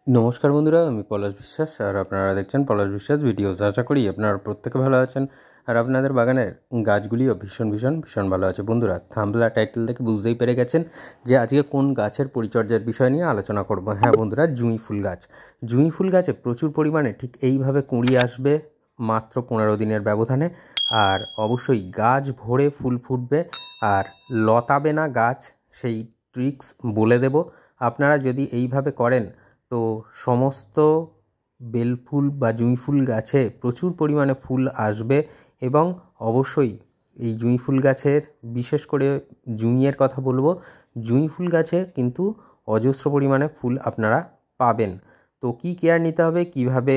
নমস্কার বন্ধুরা, আমি পলাশ বিশ্বাস আর আপনারা দেখছেন পলাশ বিশ্বাস ভিডিওস। আশা করি আপনারা প্রত্যেকে ভালো আছেন আর আপনাদের বাগানের গাছগুলিও ভীষণ ভালো আছে। বন্ধুরা, থাম্বনেল আর টাইটেল থেকে বুঝতেই পেরে গেছেন যে আজকে কোন গাছের পরিচর্যার বিষয় নিয়ে আলোচনা করব। হ্যাঁ বন্ধুরা, জুঁই ফুল গাছ। জুঁই ফুল গাছে প্রচুর পরিমাণে ঠিক এইভাবে কুঁড়ি আসবে মাত্র 15 দিনের ব্যবধানে, আর অবশ্যই গাছ ভরে ফুল ফুটবে আর লতাবে না গাছ, সেই ট্রিক্স বলে দেব। আপনারা যদি এইভাবে করেন তো সমস্ত বেলফুল বা জুঁই ফুল গাছে প্রচুর পরিমাণে ফুল আসবে এবং অবশ্যই এই জুঁই ফুল গাছের, বিশেষ করে জুঁইয়ের কথা বলবো, জুঁই ফুল গাছে কিন্তু অজস্র পরিমাণে ফুল আপনারা পাবেন। তো কী কেয়ার নিতে হবে, কিভাবে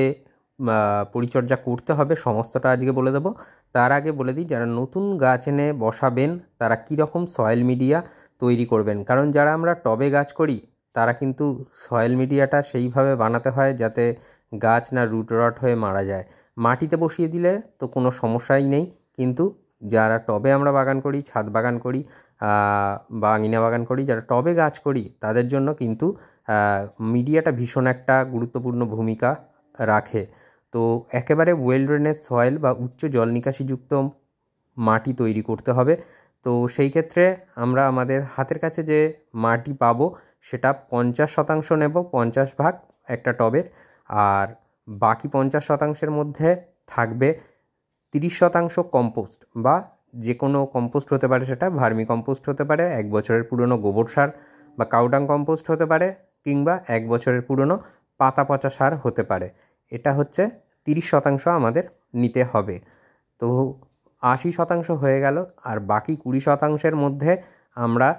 পরিচর্যা করতে হবে, সমস্তটা আজকে বলে দেবো। তার আগে বলে দিই, যারা নতুন গাছ এনে বসাবেন তারা কীরকম সয়েল মিডিয়া তৈরি করবেন। কারণ যারা আমরা টবে গাছ করি তারা কিন্তু সয়েল মিডিয়াটা সেইভাবে বানাতে হয় যাতে গাছ না রুট রট হয়ে মারা যায়। মাটিতে বসিয়ে দিলে তো কোনো সমস্যাই নেই, কিন্তু যারা টবে আমরা বাগান করি, ছাদ বাগান করি বা আঙিনা বাগান করি, যারা টবে গাছ করি তাদের জন্য কিন্তু মিডিয়াটা ভীষণ একটা গুরুত্বপূর্ণ ভূমিকা রাখে। তো একেবারে ওয়েল ড্রেনেজ সয়েল বা উচ্চ জল নিকাশিযুক্ত মাটি তৈরি করতে হবে। তো সেই ক্ষেত্রে আমরা আমাদের হাতের কাছে যে মাটি পাবো সেটা 50% নেব, 50 ভাগ একটা টবের, আর বাকি 50%-এর মধ্যে থাকবে 30% কম্পোস্ট, বা যে কোনো কম্পোস্ট হতে পারে, সেটা ভার্মি কম্পোস্ট হতে পারে, 1 বছরের পুরনো গোবর সার বা কাউডাং কম্পোস্ট হতে পারে, কিংবা 1 বছরের পুরনো পাতা পচা সার হতে পারে। এটা হচ্ছে 30% আমাদের নিতে হবে। তো 80% হয়ে গেল, আর বাকি 20%-এর মধ্যে আমরা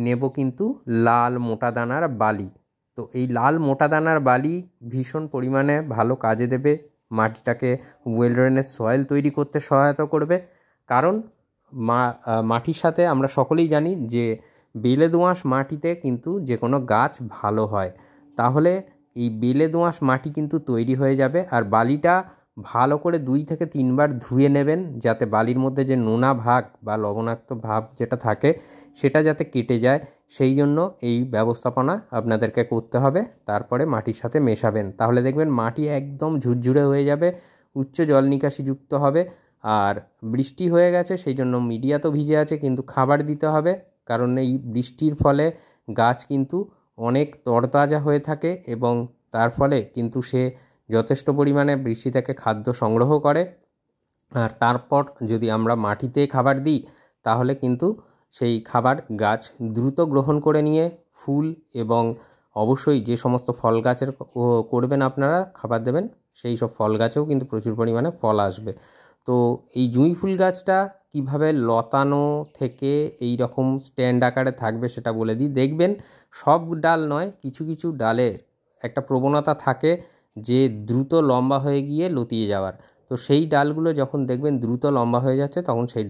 নেব কিন্তু লাল মোটা দানার বালি। তো এই লাল মোটা দানার বালি ভীষণ পরিমাণে ভালো কাজে দেবে, মাটিটাকে ওয়েল ড্রেনেজ সয়েল তৈরি করতে সহায়তা করবে। কারণ মাটির সাথে আমরা সকলেই জানি যে বেলে দোআঁশ মাটিতে কিন্তু যে কোনো গাছ ভালো হয়। তাহলে এই বেলে দোআঁশ মাটি কিন্তু তৈরি হয়ে যাবে, আর বালিটা ভালো করে 2 থেকে 3 বার ধুয়ে নেবেন, যাতে বালির মধ্যে যে নোনা ভাগ বা লবণাক্ত ভাব যেটা থাকে সেটা যাতে কেটে যায়। সেই জন্য এই ব্যবস্থাপনা আপনাদেরকে করতে হবে। তারপরে মাটির সাথে মেশাবেন, তাহলে দেখবেন মাটি একদম ঝুরঝুরে হয়ে যাবে, উচ্চ জল নিকাশিযুক্ত হবে। আর বৃষ্টি হয়ে গেছে সেই জন্য মিডিয়া তো ভিজে আছে, কিন্তু খাবার দিতে হবে। কারণ এই বৃষ্টির ফলে গাছ কিন্তু অনেক তরতাজা হয়ে থাকে এবং তার ফলে কিন্তু সে যথেষ্ট পরিমাণে বৃষ্টি থেকে খাদ্য সংগ্রহ করে। আর তারপর যদি আমরা মাটিতে খাবার দিই তাহলে কিন্তু সেই খাবার গাছ দ্রুত গ্রহণ করে নিয়ে ফুল, এবং অবশ্যই যে সমস্ত ফল গাছের করবেন আপনারা খাবার দেবেন, সেই সব ফল গাছেও কিন্তু প্রচুর পরিমাণে ফল আসবে। তো এই জুঁই ফুল গাছটা কীভাবে লতানো থেকে এই রকম স্ট্যান্ড আকারে থাকবে সেটা বলে দিই। দেখবেন সব ডাল নয়, কিছু কিছু ডালের একটা প্রবণতা থাকে যে দ্রুত লম্বা হয়ে গিয়ে লতিয়ে যাওয়ার। তো সেই ডালগুলো যখন দেখবেন দ্রুত লম্বা হয়ে যাচ্ছে, তখন সেই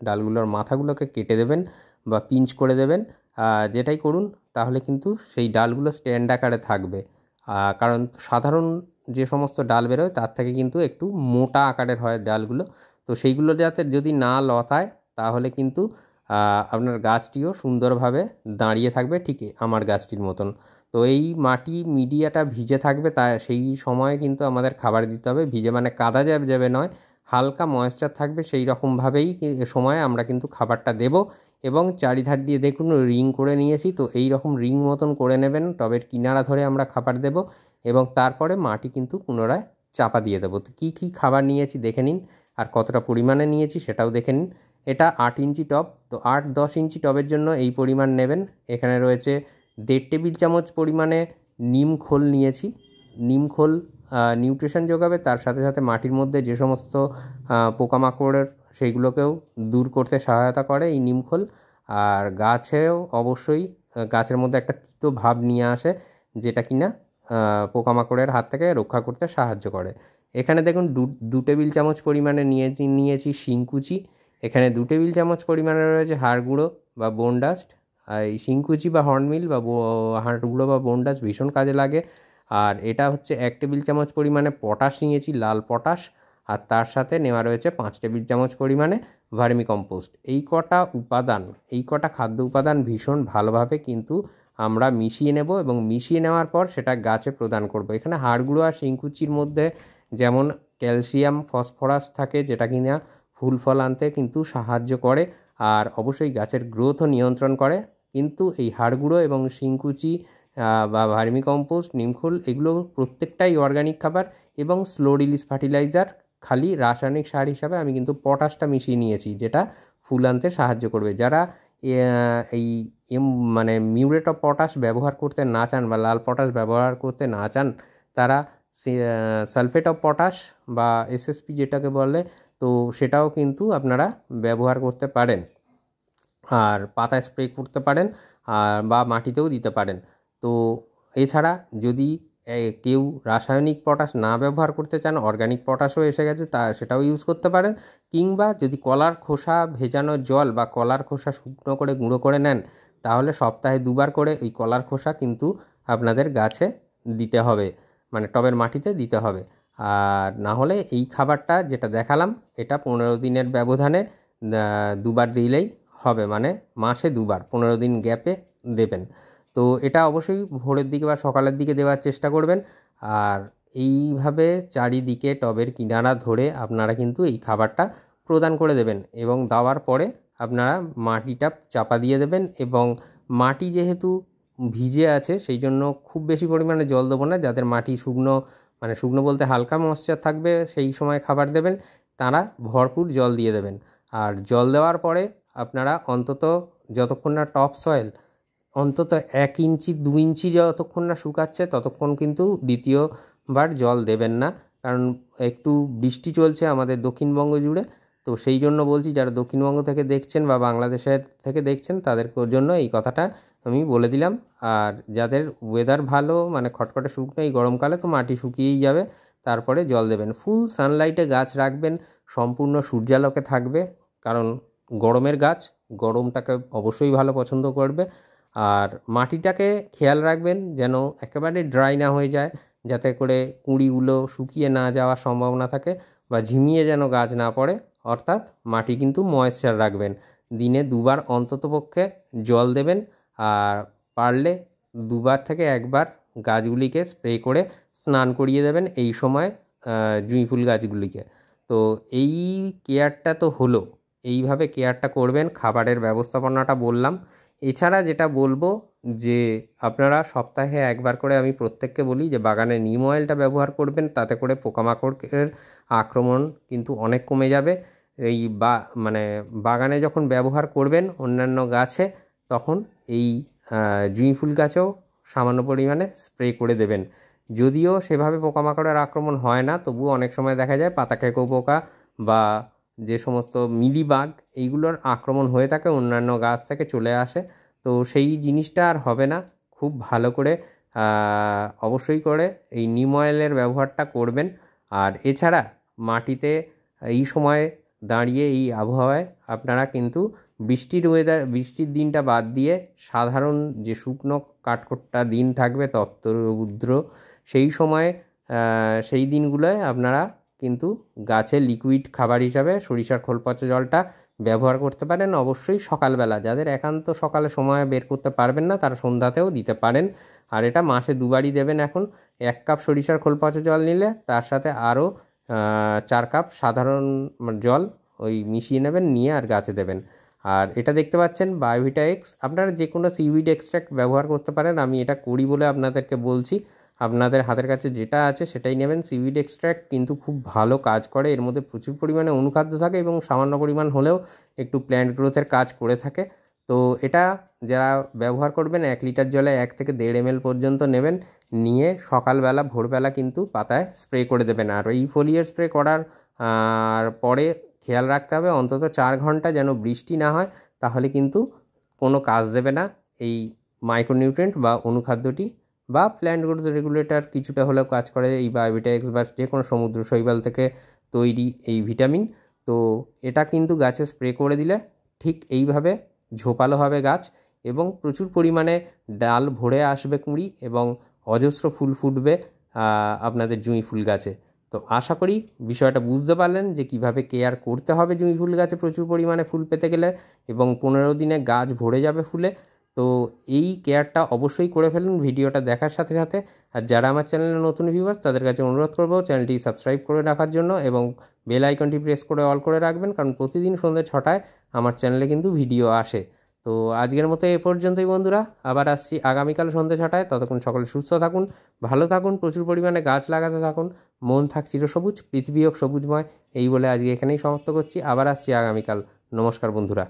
ডালগুলোর মাথাগুলোকে কেটে দেবেন বা পিঞ্চ করে দেবেন। যেটাই করুন তাহলে কিন্তু সেই ডালগুলো স্ট্যান্ড আকারে থাকবে। কারণ সাধারণ যে সমস্ত ডাল বেরোয় তার থেকে কিন্তু একটু মোটা আকারের হয় ডালগুলো। তো সেইগুলো যাতে যদি না লতায় তাহলে কিন্তু আপনার গাছটিও সুন্দরভাবে দাঁড়িয়ে থাকবে, ঠিক আমার গাছটির মতন। তো এই মাটি মিডিয়াটা ভিজে থাকবে, তা সেই সময়ে কিন্তু আমাদের খাবার দিতে হবে। ভিজে মানে কাদা যাবে নয়, হালকা ময়েশ্চার থাকবে, সেই রকমভাবেই সময়ে আমরা কিন্তু খাবারটা দেব। এবং চারিধার দিয়ে দেখুন রিং করে নিয়েছি, তো এই রকম রিং মতন করে নেবেন, টবের কিনারা ধরে আমরা খাবার দেব এবং তারপরে মাটি কিন্তু পুনরায় চাপা দিয়ে দেবো। তো কী কী খাবার নিয়েছি দেখে নিন, আর কতটা পরিমাণে নিয়েছি সেটাও দেখে নিন। এটা 8 ইঞ্চি টব, তো 8-10 ইঞ্চি টবের জন্য এই পরিমাণ নেবেন। এখানে রয়েছে 1.5 টেবিল চামচ পরিমাণে নিম খোল নিয়েছি। নিম খোল নিউট্রিশন যোগাবে, তার সাথে সাথে মাটির মধ্যে যে সমস্ত পোকামাকড়ের সেইগুলোকেও দূর করতে সহায়তা করে এই নিম খোল। আর গাছেও অবশ্যই গাছের মধ্যে একটা তিতো ভাব নিয়ে আসে, যেটা কিনা পোকামাকড়ের হাত থেকে রক্ষা করতে সাহায্য করে। এখানে দেখুন 2 টেবিল চামচ পরিমাণে নিয়েছি শিংকুচি। এখানে 2 টেবিল চামচ পরিমাণে রয়েছে হাড় গুঁড়ো বা বোন ডাস্ট। আর এই শিংকুচি বা হর্নমিল বা হাড় গুঁড়ো বা বোন ডাস্ট ভীষণ কাজে লাগে। আর এটা হচ্ছে 1 টেবিল চামচ পরিমাণে পটাশ নিয়েছি, লাল পটাশ। আর তার সাথে নেওয়া রয়েছে 5 টেবিল চামচ পরিমাণে ভার্মি কম্পোস্ট। এই কটা খাদ্য উপাদান ভীষণ ভালোভাবে কিন্তু আমরা মিশিয়ে নেব এবং মিশিয়ে নেওয়ার পর সেটা গাছে প্রদান করব। এখানে হাড়গুঁড়ো আর শিংকুচির মধ্যে যেমন ক্যালসিয়াম, ফসফরাস থাকে, যেটা কিনা ফুল ফল আনতে কিন্তু সাহায্য করে আর অবশ্যই গাছের গ্রোথও নিয়ন্ত্রণ করে। কিন্তু এই হাড়গুঁড়ো এবং শিংকুচি বা ভার্মি কম্পোস্ট, নিমখোল, এগুলো প্রত্যেকটাই অর্গানিক খাবার এবং স্লো রিলিজ ফার্টিলাইজার। খালি রাসায়নিক সার হিসাবে আমি কিন্তু পটাশটা মিশিয়ে নিয়েছি, যেটা ফুল আনতে সাহায্য করবে। যারা এই মানে মিউরেট অফ পটাশ ব্যবহার করতে না চান বা লাল পটাশ ব্যবহার করতে না চান, তারা সালফেট অফ পটাশ বা এসএসপি যেটাকে বলে, তো সেটাও কিন্তু আপনারা ব্যবহার করতে পারেন আর পাতায় স্প্রে করতে পারেন আর বা মাটিতেও দিতে পারেন। তো এছাড়া যদি কেউ রাসায়নিক পটাশ না ব্যবহার করতে চান, অর্গানিক পটাশও এসে গেছে, তা সেটাও ইউজ করতে পারেন। কিংবা যদি কলার খোসা ভেজানো জল বা কলার খোসা শুকনো করে গুঁড়ো করে নেন, তাহলে সপ্তাহে 2বার করে ওই কলার খোসা কিন্তু আপনাদের গাছে দিতে হবে, মানে টবের মাটিতে দিতে হবে। আর না হলে এই খাবারটা যেটা দেখালাম, এটা 15 দিনের ব্যবধানে 2বার দিলেই হবে, মানে মাসে 2বার 15 দিন গ্যাপে দেবেন। তো এটা অবশ্যই ভোরের দিকে বা সকালের দিকে দেওয়ার চেষ্টা করবেন। আর এইভাবে চারিদিকে টবের কিনারা ধরে আপনারা কিন্তু এই খাবারটা প্রদান করে দেবেন এবং দেওয়ার পরে আপনারা মাটিটা চাপা দিয়ে দেবেন। এবং মাটি যেহেতু ভিজে আছে, সেই জন্য খুব বেশি পরিমাণে জল দেবো না। যাদের মাটি শুকনো, মানে শুকনো বলতে হালকা ময়েশ্চার থাকবে, সেই সময় খাবার দেবেন, তারা ভরপুর জল দিয়ে দেবেন। আর জল দেওয়ার পরে আপনারা অন্তত যতক্ষণ না টপ সয়েল অন্তত 1 ইঞ্চি 2 ইঞ্চি যতক্ষণ না শুকাচ্ছে, ততক্ষণ কিন্তু দ্বিতীয়বার জল দেবেন না। কারণ একটু বৃষ্টি চলছে আমাদের দক্ষিণবঙ্গ জুড়ে, তো সেই জন্য বলছি, যারা দক্ষিণবঙ্গ থেকে দেখছেন বা বাংলাদেশের থেকে দেখছেন, তাদের জন্য এই কথাটা আমি বলে দিলাম। আর যাদের ওয়েদার ভালো, মানে খটখটে শুকনো এই গরমকালে, তো মাটি শুকিয়েই যাবে, তারপরে জল দেবেন। ফুল সানলাইটে গাছ রাখবেন, সম্পূর্ণ সূর্যালোকে থাকবে, কারণ গরমের গাছ গরমটাকে অবশ্যই ভালো পছন্দ করবে। আর মাটিটাকে খেয়াল রাখবেন যেন একেবারে ড্রাই না হয়ে যায়, যাতে করে কুঁড়িগুলো শুকিয়ে না যাওয়ার সম্ভাবনা থাকে বা ঝিমিয়ে যেন গাছ না পড়ে। অর্থাৎ মাটি কিন্তু ময়েশ্চার রাখবেন। দিনে 2বার অন্ততপক্ষে জল দেবেন। আর পারলে 2বার থেকে 1বার গাছগুলিকে স্প্রে করে স্নান করিয়ে দেবেন এই সময়, জুঁই ফুল গাছগুলিকে। তো এই কেয়ারটা তো হলো, এইভাবে কেয়ারটা করবেন। খাবারের ব্যবস্থাপনাটা বললাম। এছাড়া যেটা বলবো, যে আপনারা সপ্তাহে 1বার করে, আমি প্রত্যেককে বলি যে বাগানে নিম অয়েলটা ব্যবহার করবেন, তাতে করে পোকামাকড়ের আক্রমণ কিন্তু অনেক কমে যাবে। এই মানে বাগানে যখন ব্যবহার করবেন অন্যান্য গাছে, তখন এই জুঁই ফুল গাছেও সামান্য পরিমাণে স্প্রে করে দেবেন। যদিও সেভাবে পোকামাকড়ের আক্রমণ হয় না, তবুও অনেক সময় দেখা যায় পাতাখেকো পোকা বা যে সমস্ত মিলিবাগ, এইগুলোর আক্রমণ হয়ে থাকে, অন্যান্য গাছ থেকে চলে আসে। তো সেই জিনিসটা আর হবে না। খুব ভালো করে অবশ্যই করে এই নিম অয়েলের ব্যবহারটা করবেন। আর এছাড়া মাটিতে এই সময়ে দাঁড়িয়ে এই আবহাওয়ায় আপনারা কিন্তু বৃষ্টির দিনটা বাদ দিয়ে সাধারণ যে শুকনো কাঠখোট্টা দিন থাকবে রৌদ্র, সেই সময়ে সেই দিনগুলোয় আপনারা কিন্তু গাছের লিকুইড খাবার হিসাবে সরিষার খোল পচা জলটা ব্যবহার করতে পারেন। অবশ্যই সকালবেলা, যাদের একান্ত সকালে সময় বের করতে পারবেন না, তারা সন্ধ্যাতেও দিতে পারেন। আর এটা মাসে 2বারই দেবেন। এখন 1 কাপ সরিষার খোল পচা জল নিলে তার সাথে আরও 4 কাপ সাধারণ জল ওই মিশিয়ে নেবেন, নিয়ে আর গাছে দেবেন। আর এটা দেখতে পাচ্ছেন বায়োভিটা এক্স, আপনারা যে কোনো সিউইড এক্সট্র্যাক্ট ব্যবহার করতে পারেন। আমি এটা করি বলে আপনাদেরকে বলছি, আপনাদের হাতের কাছে যেটা আছে সেটাই নেবেন। সিউইড এক্সট্র্যাক্ট কিন্তু খুব ভালো কাজ করে, এর মধ্যে প্রচুর পরিমাণে অনুখাদ্য থাকে এবং সামান্য পরিমাণ হলেও একটু প্ল্যান্ট গ্রোথের কাজ করে থাকে। তো এটা যারা ব্যবহার করবেন 1 লিটার জলে 1 থেকে 1.5 ml পর্যন্ত নেবেন, নিয়ে সকালবেলা ভোরবেলা কিন্তু পাতায় স্প্রে করে দেবেন। আর এই ফোলিয়ার স্প্রে করার পরে খেয়াল রাখতে হবে অন্তত 4 ঘন্টা যেন বৃষ্টি না হয়, তাহলে কিন্তু কোনো কাজ দেবে না এই মাইক্রোনিউট্রিয়েন্ট বা অনুখাদ্যটি। বা প্ল্যান্ট গ্রোথ রেগুলেটর কিছুটা হলেও কাজ করে এই বায়োভিটা এক্স বা যে কোনো সমুদ্র শৈবাল থেকে তৈরি এই ভিটামিন। তো এটা কিন্তু গাছে স্প্রে করে দিলে ঠিক এইভাবে ঝোপালো হবে গাছ এবং প্রচুর পরিমাণে ডাল ভরে আসবে কুঁড়ি এবং অজস্র ফুল ফুটবে আপনাদের জুঁই ফুল গাছে। তো আশা করি বিষয়টা বুঝতে পারলেন যে কিভাবে কেয়ার করতে হবে জুঁই ফুল গাছে প্রচুর পরিমাণে ফুল পেতে গেলে, এবং 15 দিনে গাছ ভরে যাবে ফুলে। তো তো এই কেয়ারটা অবশ্যই করে ফেলুন ভিডিওটা দেখার সাথে সাথে। আর যারা আমার চ্যানেলে নতুন ভিউয়ার্স তাদের কাছে অনুরোধ করব চ্যানেলটি সাবস্ক্রাইব করে রাখার জন্য এবং বেল আইকনটি প্রেস করে অল করে রাখবেন, কারণ প্রতিদিন সন্ধ্যে 6টায় আমার চ্যানেলে কিন্তু ভিডিও আসে। তো আজকের মতো এ পর্যন্তই বন্ধুরা, আবার আসছি আগামীকাল সন্ধ্যে 6টায়। ততক্ষণ সকলে সুস্থ থাকুন, ভালো থাকুন, প্রচুর পরিমাণে গাছ লাগাতে থাকুন। মন থাক চিরসবুজ, পৃথিবী হোক সবুজময়, এই বলে আজকে এখানেই সমাপ্ত করছি। আবার আসছি আগামীকাল। নমস্কার বন্ধুরা।